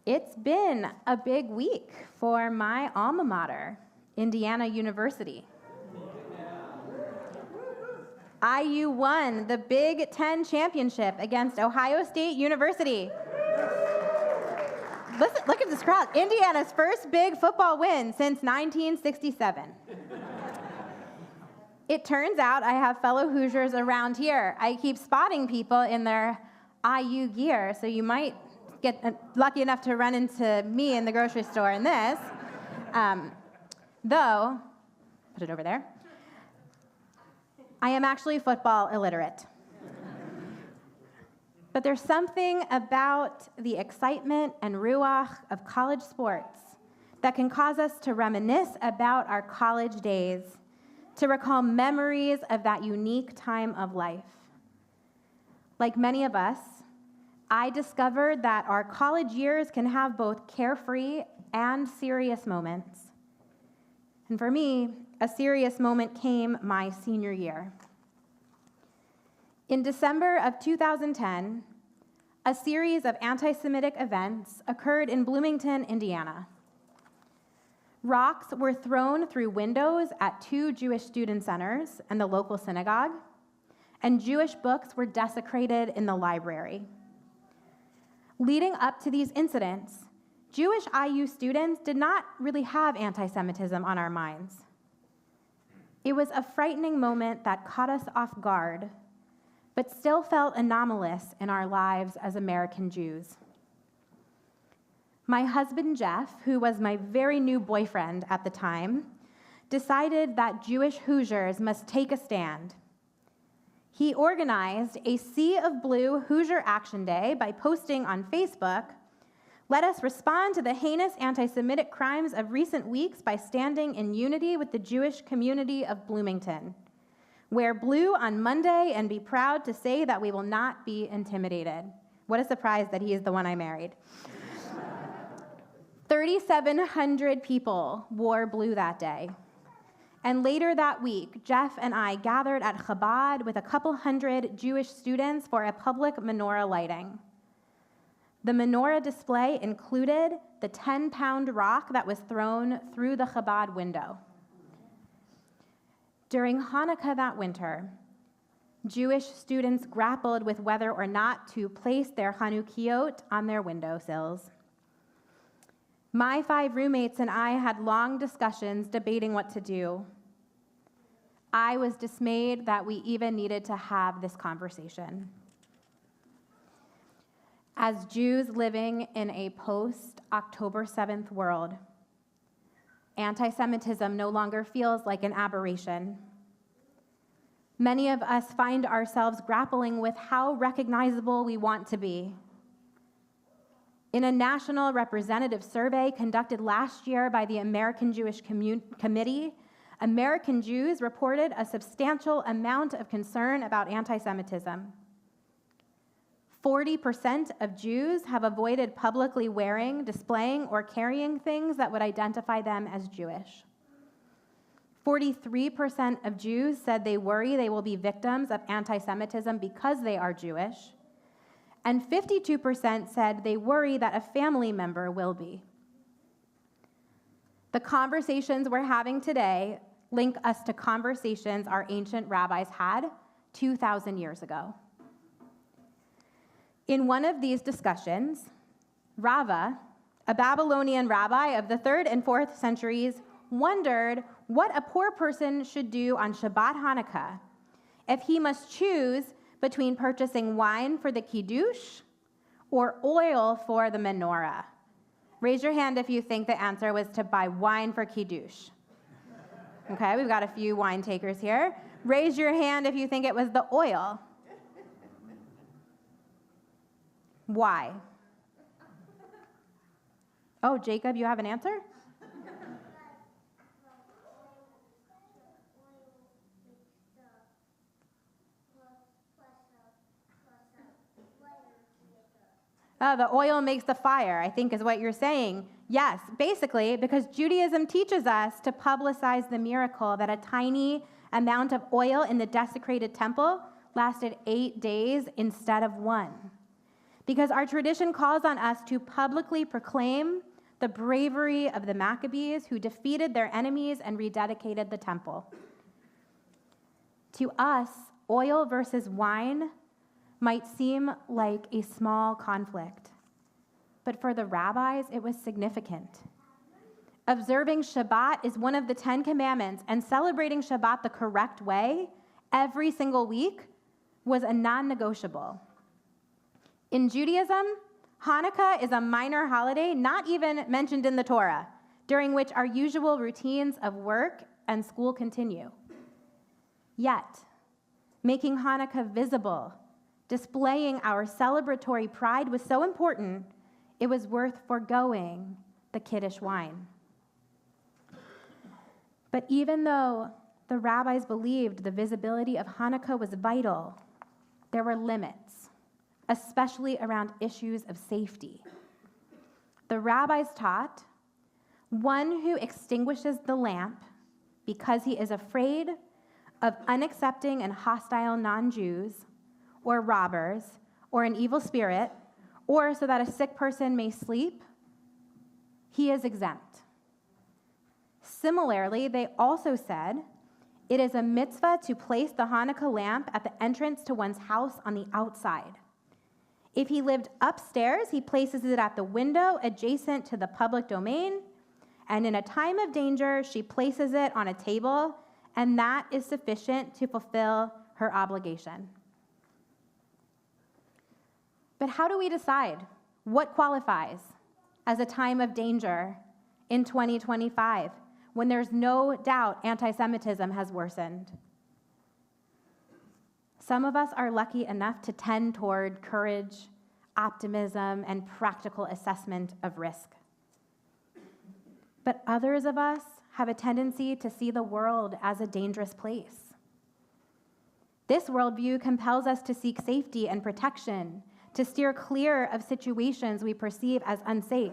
It's been a big week for my alma mater, Indiana University. IU won the Big Ten championship against Ohio State University. Listen, look at this crowd. Indiana's first big football win since 1967. It turns out I have fellow Hoosiers around here. I keep spotting people in their IU gear, so you might get lucky enough to run into me in the grocery store in this. Though, put it over there, I am actually football illiterate. But there's something about the excitement and ruach of college sports that can cause us to reminisce about our college days, to recall memories of that unique time of life. Like many of us, I discovered that our college years can have both carefree and serious moments. And for me, a serious moment came my senior year. In December of 2010, a series of anti-Semitic events occurred in Bloomington, Indiana. Rocks were thrown through windows at 2 Jewish student centers and the local synagogue, and Jewish books were desecrated in the library. Leading up to these incidents, Jewish IU students did not really have anti-Semitism on our minds. It was a frightening moment that caught us off guard, but still felt anomalous in our lives as American Jews. My husband, Jeff, who was my very new boyfriend at the time, decided that Jewish Hoosiers must take a stand. He organized a Sea of Blue Hoosier Action Day by posting on Facebook, "Let us respond to the heinous anti-Semitic crimes of recent weeks by standing in unity with the Jewish community of Bloomington. Wear blue on Monday and be proud to say that we will not be intimidated." What a surprise that he is the one I married. 3,700 people wore blue that day. And later that week, Jeff and I gathered at Chabad with a couple hundred Jewish students for a public menorah lighting. The menorah display included the 10-pound rock that was thrown through the Chabad window. During Hanukkah that winter, Jewish students grappled with whether or not to place their Hanukkiyot on their windowsills. My 5 roommates and I had long discussions debating what to do. I was dismayed that we even needed to have this conversation. As Jews living in a post-October 7th world, anti-Semitism no longer feels like an aberration. Many of us find ourselves grappling with how recognizable we want to be. In a national representative survey conducted last year by the American Jewish Committee, American Jews reported a substantial amount of concern about anti-Semitism. 40% of Jews have avoided publicly wearing, displaying, or carrying things that would identify them as Jewish. 43% of Jews said they worry they will be victims of anti-Semitism because they are Jewish. And 52% said they worry that a family member will be. The conversations we're having today link us to conversations our ancient rabbis had 2,000 years ago. In one of these discussions, Rava, a Babylonian rabbi of the 3rd and 4th centuries, wondered what a poor person should do on Shabbat Hanukkah if he must choose between purchasing wine for the kiddush or oil for the menorah. Raise your hand if you think the answer was to buy wine for kiddush. Okay, we've got a few wine takers here. Raise your hand if you think it was the oil. Why? Oh, Jacob, you have an answer? Oh, the oil makes the fire, I think is what you're saying. Yes, basically, because Judaism teaches us to publicize the miracle that a tiny amount of oil in the desecrated temple lasted 8 days instead of 1. because our tradition calls on us to publicly proclaim the bravery of the Maccabees who defeated their enemies and rededicated the temple. To us, oil versus wine might seem like a small conflict, but for the rabbis, it was significant. Observing Shabbat is one of the 10 commandments, and celebrating Shabbat the correct way every single week was a non-negotiable. In Judaism, Hanukkah is a minor holiday not even mentioned in the Torah, during which our usual routines of work and school continue. Yet, making Hanukkah visible, displaying our celebratory pride was so important, it was worth foregoing the Kiddush wine. But even though the rabbis believed the visibility of Hanukkah was vital, there were limits, especially around issues of safety. The rabbis taught, one who extinguishes the lamp because he is afraid of unaccepting and hostile non-Jews, or robbers, or an evil spirit, or so that a sick person may sleep, he is exempt. Similarly, they also said, it is a mitzvah to place the Hanukkah lamp at the entrance to one's house on the outside. If he lived upstairs, he places it at the window adjacent to the public domain, and in a time of danger, she places it on a table, and that is sufficient to fulfill her obligation. But how do we decide what qualifies as a time of danger in 2025 when there's no doubt antisemitism has worsened? Some of us are lucky enough to tend toward courage, optimism, and practical assessment of risk. But others of us have a tendency to see the world as a dangerous place. This worldview compels us to seek safety and protection, to steer clear of situations we perceive as unsafe.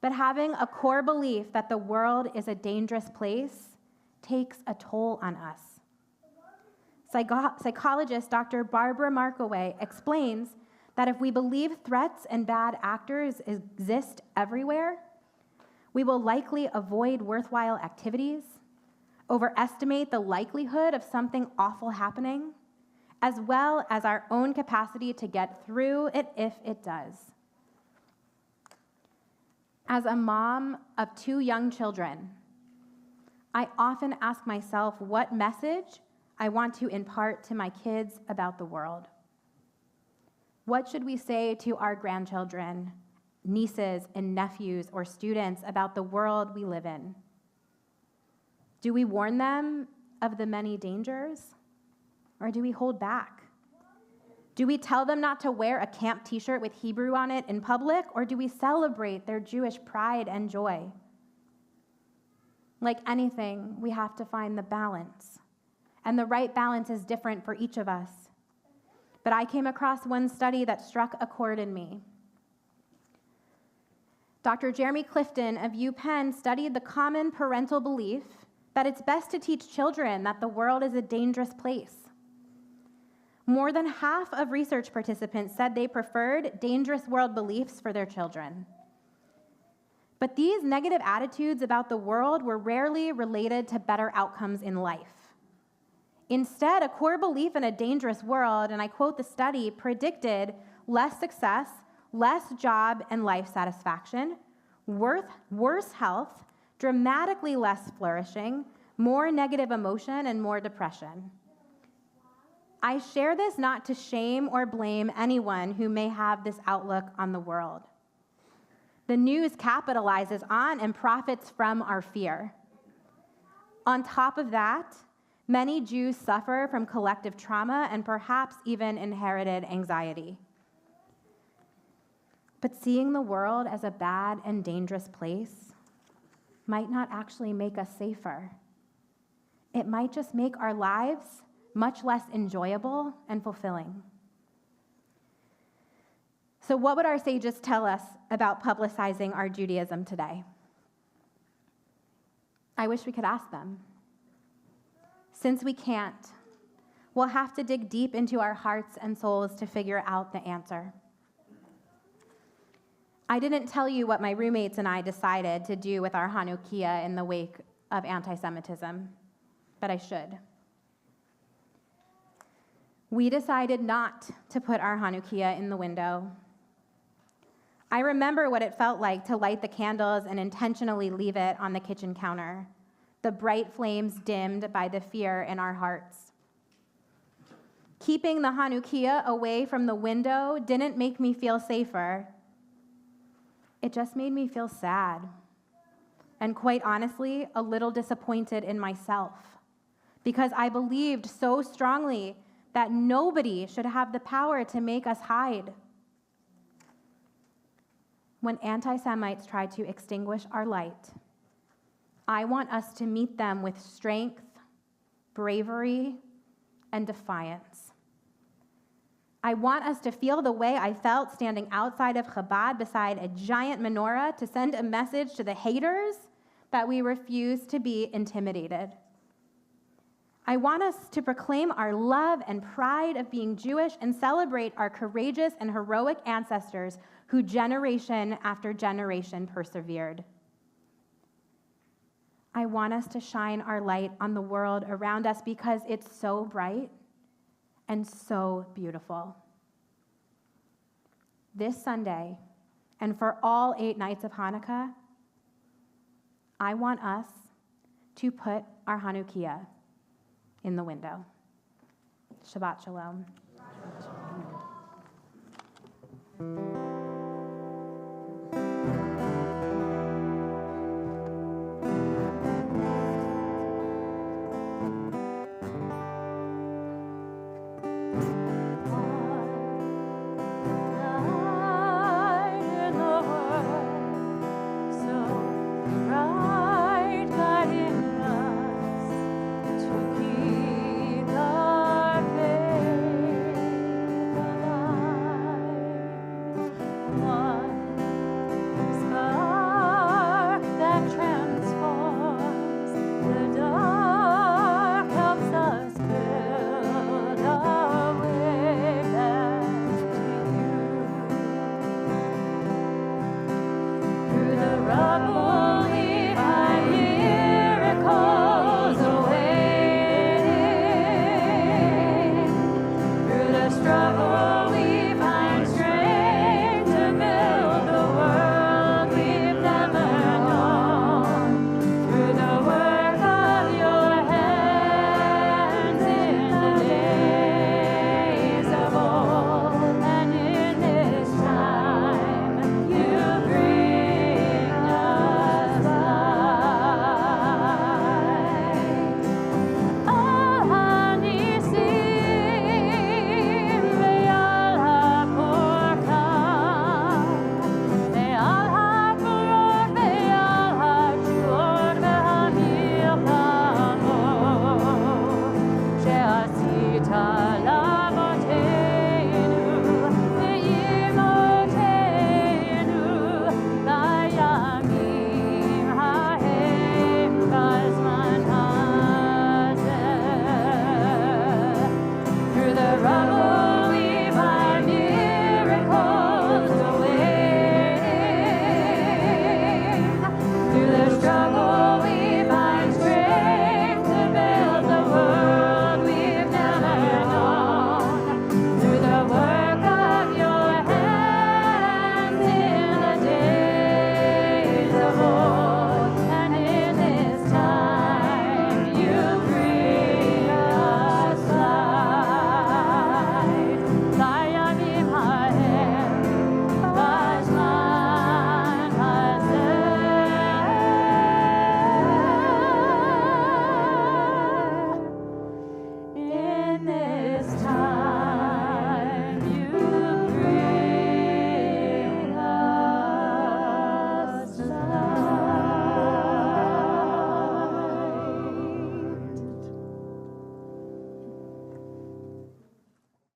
But having a core belief that the world is a dangerous place takes a toll on us. Psychologist Dr. Barbara Markoway explains that if we believe threats and bad actors exist everywhere, we will likely avoid worthwhile activities, overestimate the likelihood of something awful happening, as well as our own capacity to get through it if it does. As a mom of 2 young children, I often ask myself what message I want to impart to my kids about the world. What should we say to our grandchildren, nieces and nephews, or students about the world we live in? Do we warn them of the many dangers, or do we hold back? Do we tell them not to wear a camp t-shirt with Hebrew on it in public, or do we celebrate their Jewish pride and joy? Like anything, we have to find the balance. And the right balance is different for each of us. But I came across one study that struck a chord in me. Dr. Jeremy Clifton of UPenn studied the common parental belief that it's best to teach children that the world is a dangerous place. More than half of research participants said they preferred dangerous world beliefs for their children. But these negative attitudes about the world were rarely related to better outcomes in life. Instead, a core belief in a dangerous world, and I quote the study, predicted less success, less job and life satisfaction, worse health, dramatically less flourishing, more negative emotion, and more depression. I share this not to shame or blame anyone who may have this outlook on the world. The news capitalizes on and profits from our fear. On top of that, many Jews suffer from collective trauma and perhaps even inherited anxiety. But seeing the world as a bad and dangerous place might not actually make us safer. It might just make our lives much less enjoyable and fulfilling. So what would our sages tell us about publicizing our Judaism today? I wish we could ask them. Since we can't, we'll have to dig deep into our hearts and souls to figure out the answer. I didn't tell you what my roommates and I decided to do with our Hanukkiyah in the wake of anti-Semitism, but I should. We decided not to put our Hanukkiyah in the window. I remember what it felt like to light the candles and intentionally leave it on the kitchen counter, the bright flames dimmed by the fear in our hearts. Keeping the Hanukkiyah away from the window didn't make me feel safer. It just made me feel sad, and quite honestly, a little disappointed in myself, because I believed so strongly that nobody should have the power to make us hide. When anti-Semites try to extinguish our light, I want us to meet them with strength, bravery, and defiance. I want us to feel the way I felt standing outside of Chabad beside a giant menorah to send a message to the haters that we refuse to be intimidated. I want us to proclaim our love and pride of being Jewish and celebrate our courageous and heroic ancestors who generation after generation persevered. I want us to shine our light on the world around us because it's so bright and so beautiful. This Sunday, and for all 8 nights of Hanukkah, I want us to put our Hanukkiyah in the window. Shabbat Shalom.